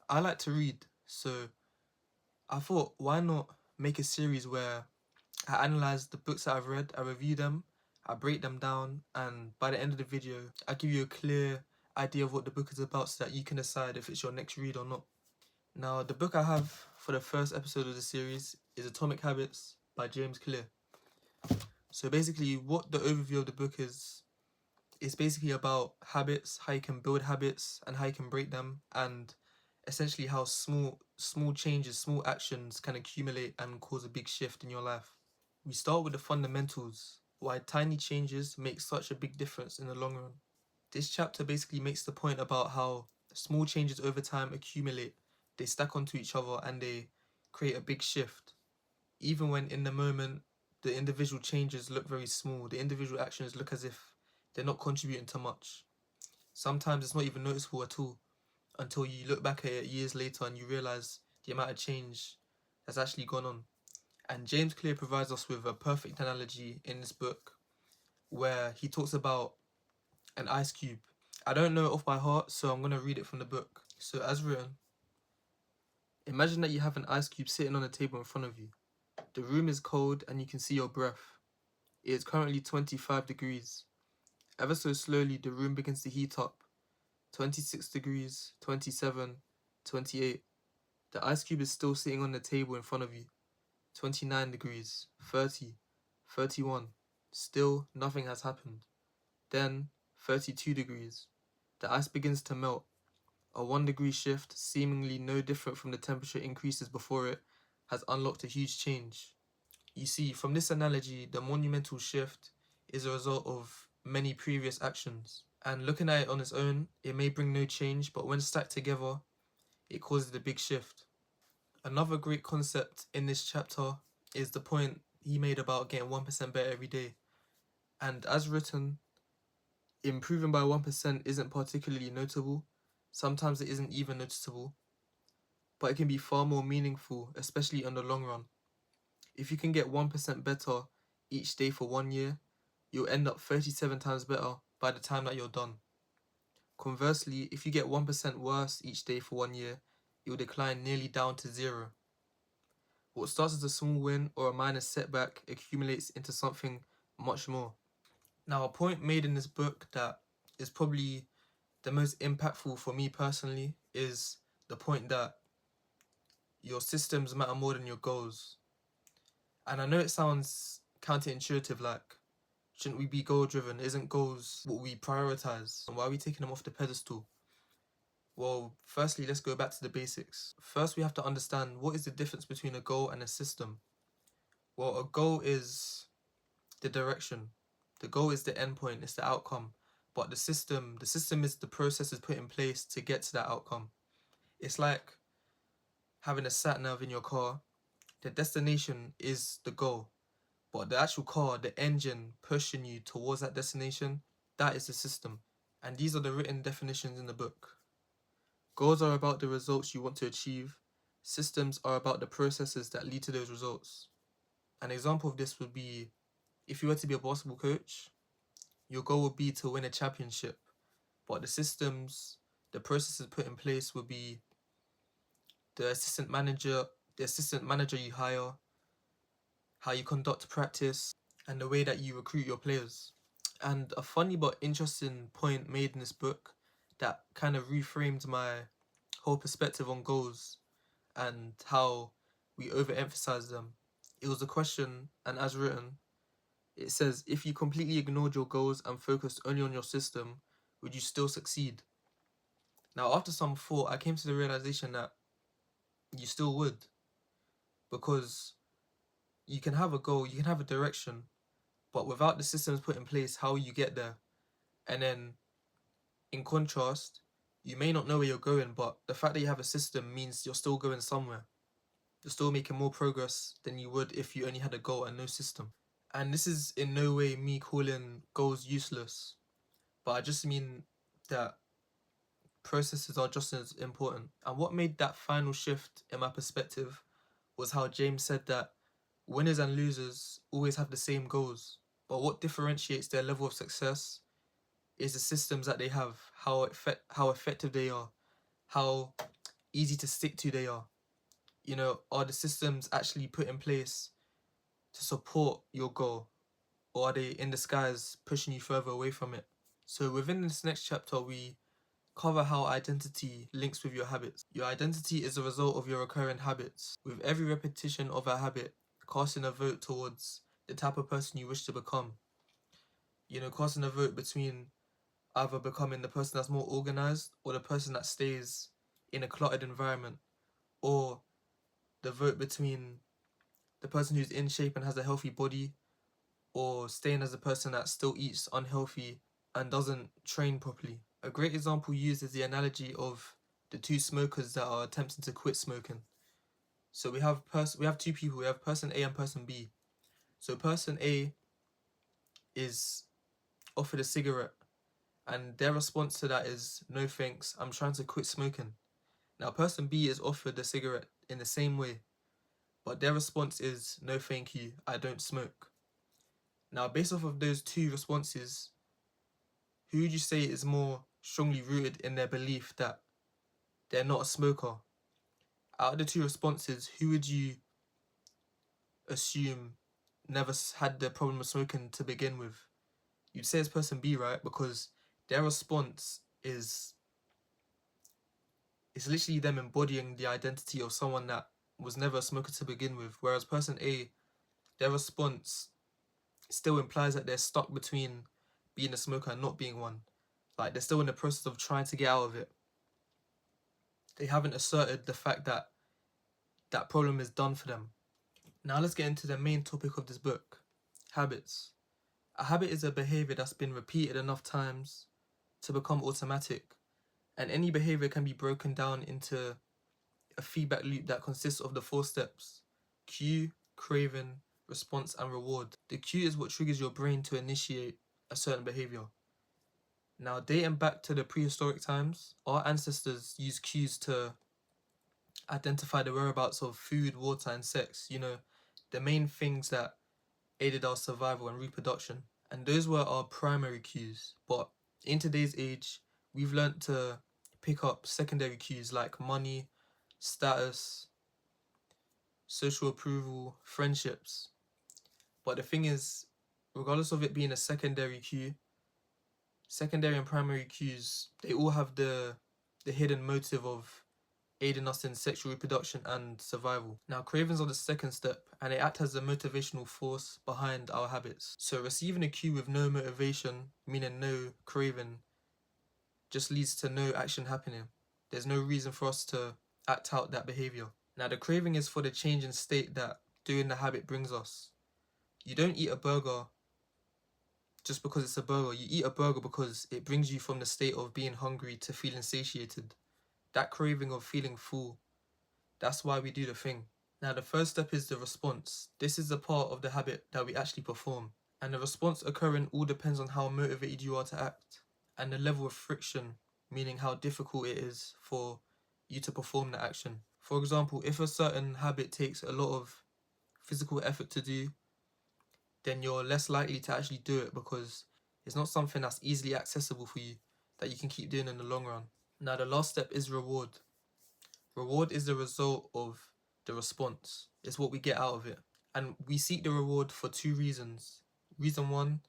I like to read, so I thought, why not make a series where I analyze the books that I've read, I review them, I break them down, and by the end of the video, I give you a clear idea of what the book is about so that you can decide if it's your next read or not. Now, the book I have for the first episode of the series is Atomic Habits by James Clear. So basically, what the overview of the book is, it's basically about habits, how you can build habits and how you can break them, and essentially how small changes, small actions can accumulate and cause a big shift in your life. We start with the fundamentals, why tiny changes make such a big difference in the long run. This chapter basically makes the point about how small changes over time accumulate, they stack onto each other and they create a big shift. Even when in the moment the individual changes look very small, the individual actions look as if they're not contributing to much. Sometimes it's not even noticeable at all until you look back at it years later and you realize the amount of change that's actually gone on. And James Clear provides us with a perfect analogy in this book where he talks about an ice cube. I don't know it off by heart, so I'm going to read it from the book. So, as written, imagine that you have an ice cube sitting on a table in front of you. The room is cold and you can see your breath. It is currently 25 degrees. Ever so slowly, the room begins to heat up. 26 degrees, 27, 28. The ice cube is still sitting on the table in front of you. 29 degrees, 30, 31. Still, nothing has happened. Then, 32 degrees. The ice begins to melt. A 1 degree shift, seemingly no different from the temperature increases before it, has unlocked a huge change. You see, from this analogy, the monumental shift is a result of many previous actions. And looking at it on its own, it may bring no change, but when stacked together, it causes a big shift. Another great concept in this chapter is the point he made about getting 1% better every day. And as written, improving by 1% isn't particularly notable. Sometimes it isn't even noticeable, but it can be far more meaningful, especially in the long run. If you can get 1% better each day for 1 year, you'll end up 37 times better by the time that you're done. Conversely, if you get 1% worse each day for 1 year, you'll decline nearly down to zero. What starts as a small win or a minor setback accumulates into something much more. Now, a point made in this book that is probably the most impactful for me personally is the point that your systems matter more than your goals. And I know it sounds counterintuitive, like, shouldn't we be goal driven? Isn't goals what we prioritize? And why are we taking them off the pedestal? Well, firstly, let's go back to the basics. First, we have to understand what is the difference between a goal and a system. Well, a goal is the direction. The goal is the endpoint, it's the outcome. But the system is the processes put in place to get to that outcome. It's like having a sat nav in your car. The destination is the goal, but the actual car, the engine pushing you towards that destination, that is the system. And these are the written definitions in the book. Goals are about the results you want to achieve. Systems are about the processes that lead to those results. An example of this would be if you were to be a basketball coach, your goal would be to win a championship, but the processes put in place would be the assistant manager, the assistant manager you hire, how you conduct practice, and the way that you recruit your players. And a funny but interesting point made in this book that kind of reframed my whole perspective on goals and how we overemphasize them. It was a question, and as written, it says, if you completely ignored your goals and focused only on your system, would you still succeed? Now, after some thought, I came to the realization that you still would, because you can have a goal, you can have a direction, but without the systems put in place, how you get there? And then, in contrast, you may not know where you're going, but the fact that you have a system means you're still going somewhere. You're still making more progress than you would if you only had a goal and no system. And this is in no way me calling goals useless, but I just mean that processes are just as important. And what made that final shift in my perspective was how James said that winners and losers always have the same goals, but what differentiates their level of success is the systems that they have, how effective they are, how easy to stick to they are. You know, are the systems actually put in place to support your goal, or are they in disguise pushing you further away from it? So within this next chapter, we cover how identity links with your habits. Your identity is a result of your recurring habits, with every repetition of a habit casting a vote towards the type of person you wish to become. You know, casting a vote between either becoming the person that's more organized or the person that stays in a cluttered environment, or the vote between the person who's in shape and has a healthy body, or staying as a person that still eats unhealthy and doesn't train properly. A great example used is the analogy of the two smokers that are attempting to quit smoking. So we have two people, we have person A and person B. So person A is offered a cigarette, and their response to that is, no thanks, I'm trying to quit smoking. Now person B is offered a cigarette in the same way, but their response is, no thank you, I don't smoke. Now based off of those two responses, who would you say is more strongly rooted in their belief that they're not a smoker? Out of the two responses, who would you assume never had the problem of smoking to begin with? You'd say it's person B, right? Because their response is, it's literally them embodying the identity of someone that was never a smoker to begin with. Whereas person A, their response still implies that they're stuck between being a smoker and not being one. Like, they're still in the process of trying to get out of it. They haven't asserted the fact that that problem is done for them. Now let's get into the main topic of this book, habits. A habit is a behavior that's been repeated enough times to become automatic, and any behavior can be broken down into a feedback loop that consists of the 4 steps: cue, craving, response, and reward. The cue is what triggers your brain to initiate a certain behavior. Now, dating back to the prehistoric times, our ancestors used cues to identify the whereabouts of food, water, and sex, you know, the main things that aided our survival and reproduction. And those were our primary cues. But in today's age, we've learnt to pick up secondary cues like money, status, social approval, friendships. But the thing is, regardless of it being a secondary cue, secondary and primary cues, they all have the hidden motive of aiding us in sexual reproduction and survival. Now, cravings are the second step, and they act as the motivational force behind our habits. So receiving a cue with no motivation, meaning no craving, just leads to no action happening. There's no reason for us to act out that behavior. Now, the craving is for the change in state that doing the habit brings us. You don't eat a burger just because it's a burger. You eat a burger because it brings you from the state of being hungry to feeling satiated. That craving of feeling full, that's why we do the thing. Now, the first step is the response. This is the part of the habit that we actually perform. And the response occurring all depends on how motivated you are to act, and the level of friction, meaning how difficult it is for you to perform the action. For example, if a certain habit takes a lot of physical effort to do, then you're less likely to actually do it because it's not something that's easily accessible for you that you can keep doing in the long run. Now, the last step is reward. Reward is the result of the response. It's what we get out of it. And we seek the reward for 2 reasons. Reason 1,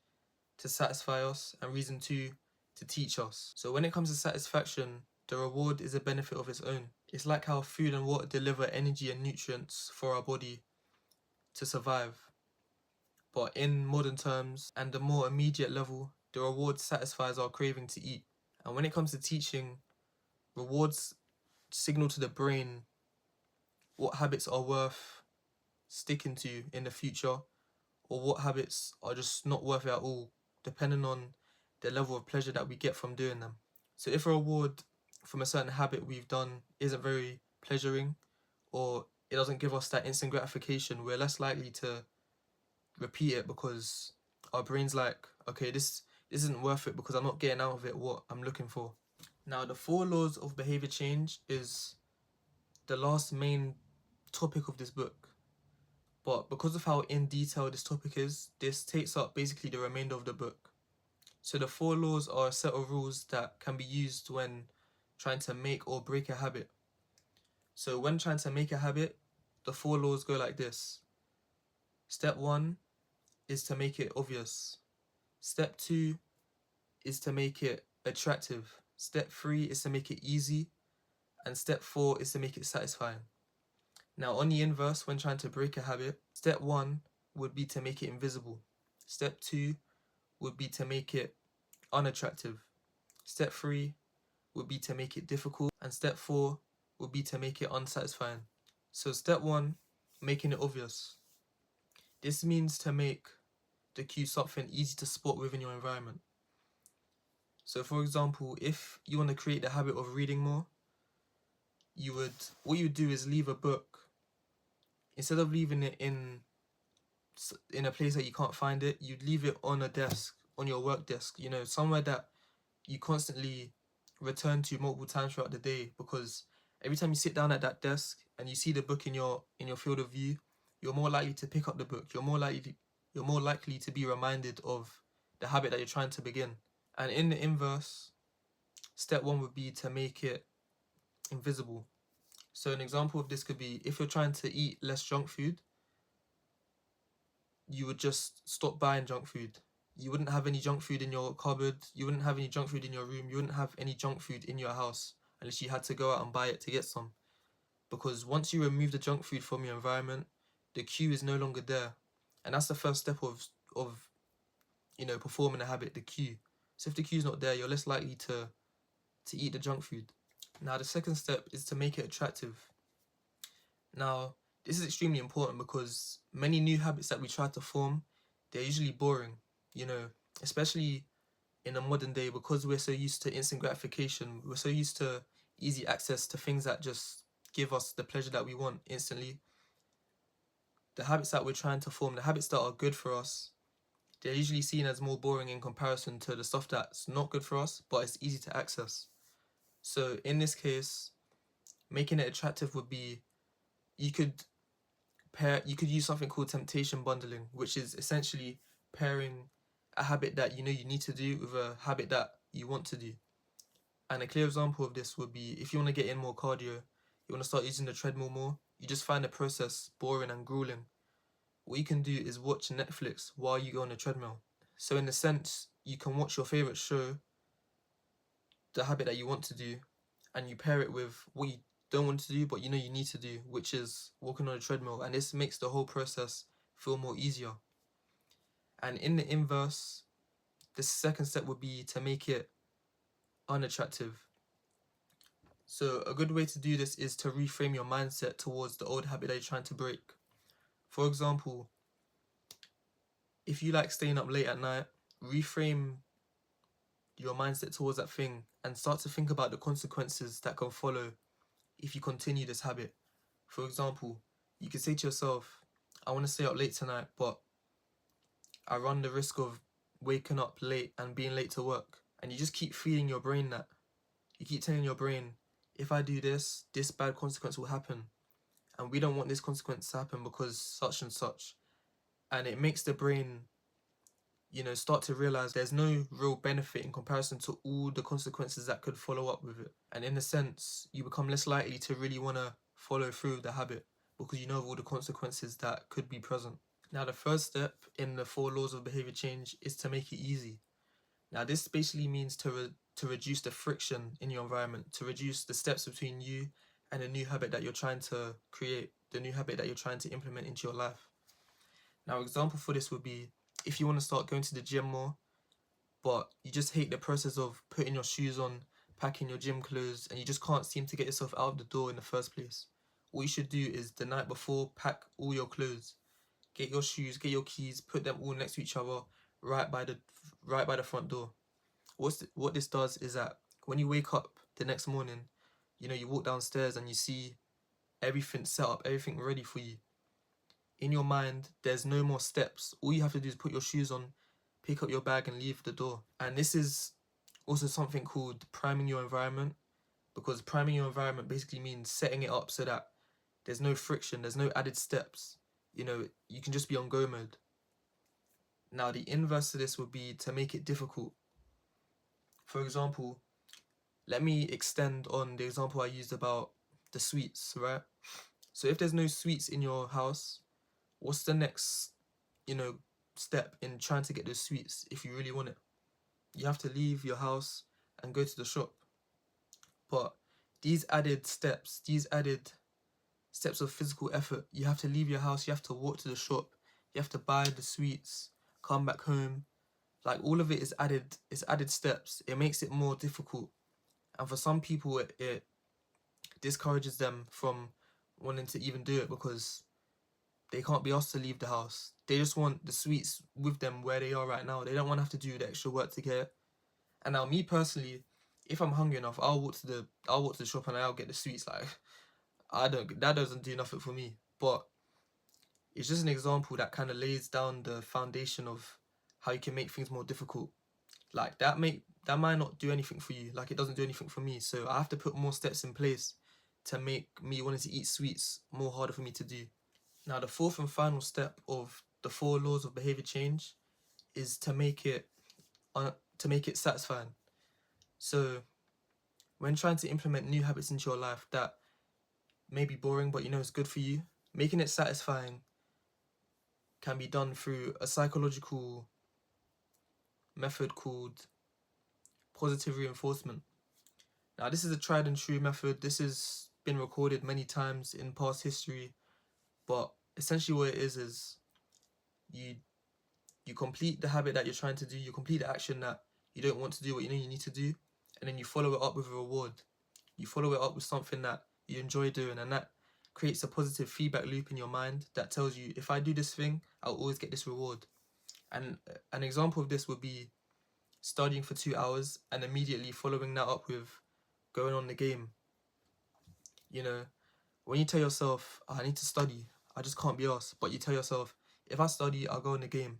to satisfy us, and reason 2, to teach us. So when it comes to satisfaction, the reward is a benefit of its own. It's like how food and water deliver energy and nutrients for our body to survive. But in modern terms, and the more immediate level, the reward satisfies our craving to eat. And when it comes to teaching, rewards signal to the brain what habits are worth sticking to in the future, or what habits are just not worth it at all, depending on the level of pleasure that we get from doing them. So if a reward from a certain habit we've done isn't very pleasuring, or it doesn't give us that instant gratification, we're less likely to repeat it because our brain's like, okay, this isn't worth it because I'm not getting out of it what I'm looking for. Now, the 4 laws of behavior change is the last main topic of this book. But because of how in detail this topic is, this takes up basically the remainder of the book. So the 4 laws are a set of rules that can be used when trying to make or break a habit. So when trying to make a habit, the 4 laws go like this. Step 1 is to make it obvious. Step 2 is to make it attractive. Step 3 is to make it easy. And step 4 is to make it satisfying. Now on the inverse, when trying to break a habit, step 1 would be to make it invisible. Step 2 would be to make it unattractive. Step 3 would be to make it difficult. And step 4 would be to make it unsatisfying. So step 1, making it obvious. This means to make the cue something easy to spot within your environment. So for example, if you want to create the habit of reading more, what you would do is leave a book. Instead of leaving it in a place that you can't find it, you'd leave it on a desk, on your work desk, somewhere that you constantly return to multiple times throughout the day, because every time you sit down at that desk and you see the book in your field of view, you're more likely to pick up the book. You're more likely to be reminded of the habit that you're trying to begin. And in the inverse, step 1 would be to make it invisible. So an example of this could be, if you're trying to eat less junk food, you would just stop buying junk food. You wouldn't have any junk food in your cupboard. You wouldn't have any junk food in your room. You wouldn't have any junk food in your house unless you had to go out and buy it to get some. Because once you remove the junk food from your environment, the cue is no longer there. And that's the first step of performing a habit, the cue. So if the cue is not there, you're less likely to eat the junk food. Now the second step is to make it attractive. Now, this is extremely important because many new habits that we try to form, they're usually boring, especially in the modern day, because we're so used to instant gratification. We're so used to easy access to things that just give us the pleasure that we want instantly. The habits that we're trying to form, the habits that are good for us, they're usually seen as more boring in comparison to the stuff that's not good for us, but it's easy to access. So in this case, making it attractive would be, you could use something called temptation bundling, which is essentially pairing a habit that you need to do with a habit that you want to do. And a clear example of this would be, if you want to get in more cardio, you want to start using the treadmill more, you just find the process boring and grueling. What you can do is watch Netflix while you go on the treadmill. So in a sense, you can watch your favorite show, the habit that you want to do, and you pair it with what you don't want to do but you need to do, which is walking on a treadmill, and this makes the whole process feel more easier. And in the inverse, the second step would be to make it unattractive. So a good way to do this is to reframe your mindset towards the old habit that you're trying to break. For example, if you like staying up late at night, reframe your mindset towards that thing and start to think about the consequences that can follow if you continue this habit. For example, you could say to yourself, I want to stay up late tonight, but I run the risk of waking up late and being late to work. And you just keep feeding your brain that. You keep telling your brain, if I do this, this bad consequence will happen. And we don't want this consequence to happen because such and such. And it makes the brain, start to realize there's no real benefit in comparison to all the consequences that could follow up with it. And in a sense, you become less likely to really want to follow through with the habit because you know of all the consequences that could be present. Now, the first step in the 4 laws of behavior change is to make it easy. Now, this basically means to reduce the friction in your environment, to reduce the steps between you and a new habit that you're trying to create, the new habit that you're trying to implement into your life. Now, example for this would be, if you want to start going to the gym more, but you just hate the process of putting your shoes on, packing your gym clothes, and you just can't seem to get yourself out of the door in the first place. What you should do is the night before, pack all your clothes, get your shoes, get your keys, put them all next to each other, right by the front door. What this does is that when you wake up the next morning, you walk downstairs and you see everything set up, everything ready for you. In your mind, there's no more steps. All you have to do is put your shoes on, pick up your bag and leave the door. And this is also something called priming your environment, because priming your environment basically means setting it up so that there's no friction, there's no added steps. You can just be on go mode. Now, the inverse to this would be to make it difficult. For example, let me extend on the example I used about the sweets, right? So if there's no sweets in your house, what's the next, step in trying to get those sweets if you really want it? You have to leave your house and go to the shop. But these added steps of physical effort, you have to leave your house, you have to walk to the shop, you have to buy the sweets, come back home. Like, all of it is added steps. It makes it more difficult. And for some people, it discourages them from wanting to even do it because they can't be asked to leave the house. They just want the sweets with them where they are right now. They don't want to have to do the extra work to get it. And now, me personally, if I'm hungry enough, I'll walk to the shop and I'll get the sweets. Like, that doesn't do nothing for me. But it's just an example that kind of lays down the foundation of how you can make things more difficult. Like, that might not do anything for you. Like, it doesn't do anything for me. So I have to put more steps in place to make me wanting to eat sweets more harder for me to do. Now, the fourth and final step of the 4 laws of behavior change is to make it satisfying. So when trying to implement new habits into your life that may be boring, but it's good for you, making it satisfying can be done through a psychological method called positive reinforcement. Now, this is a tried and true method. This has been recorded many times in past history, but essentially what it is you complete the habit that you're trying to do, you complete the action that you don't want to do, what you need to do, and then you follow it up with a reward. You follow it up with something that you enjoy doing, and that creates a positive feedback loop in your mind that tells you, if I do this thing, I'll always get this reward. And an example of this would be studying for 2 hours and immediately following that up with going on the game. When you tell yourself, I need to study, I just can't be arsed, but you tell yourself, if I study, I'll go in the game,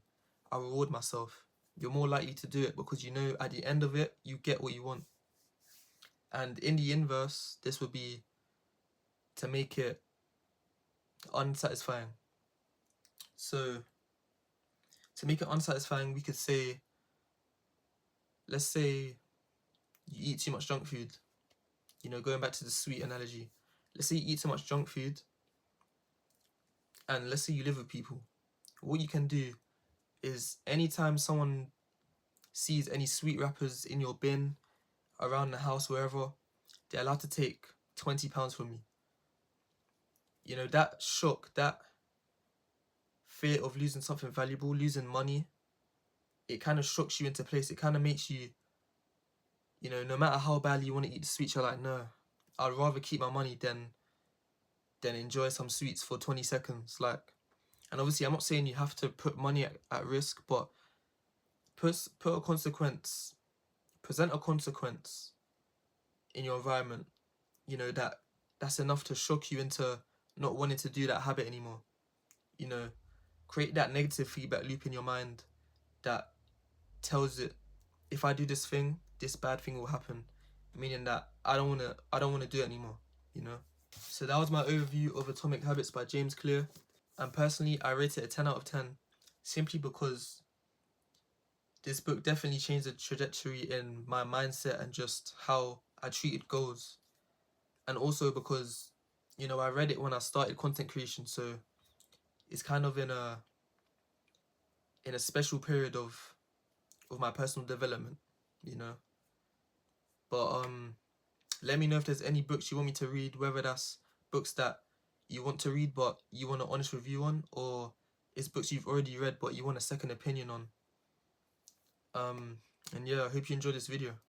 I'll reward myself, you're more likely to do it because at the end of it, you get what you want. And in the inverse, this would be to make it unsatisfying. So, to make it unsatisfying, we could say, let's say you eat too much junk food. Going back to the sweet analogy. Let's say you eat too much junk food, and let's say you live with people. What you can do is, anytime someone sees any sweet wrappers in your bin, around the house, wherever, they're allowed to take £20 from you. That shock, that fear of losing something valuable, losing money, it kind of shocks you into place. It kind of makes you, no matter how badly you want to eat the sweets, you're like, no, I'd rather keep my money than enjoy some sweets for 20 seconds. Like, and obviously I'm not saying you have to put money at risk, but put a consequence, present a consequence in your environment, that's enough to shock you into not wanting to do that habit anymore. Create that negative feedback loop in your mind that tells it, if I do this thing, this bad thing will happen, meaning that I don't want to do it anymore. So that was my overview of Atomic Habits by James Clear, and personally I rate it a 10 out of 10 simply because this book definitely changed the trajectory in my mindset and just how I treated goals. And also because, I read it when I started content creation, so it's kind of in a special period of my personal development, But let me know if there's any books you want me to read, whether that's books that you want to read but you want an honest review on, or it's books you've already read but you want a second opinion on. And yeah, I hope you enjoyed this video.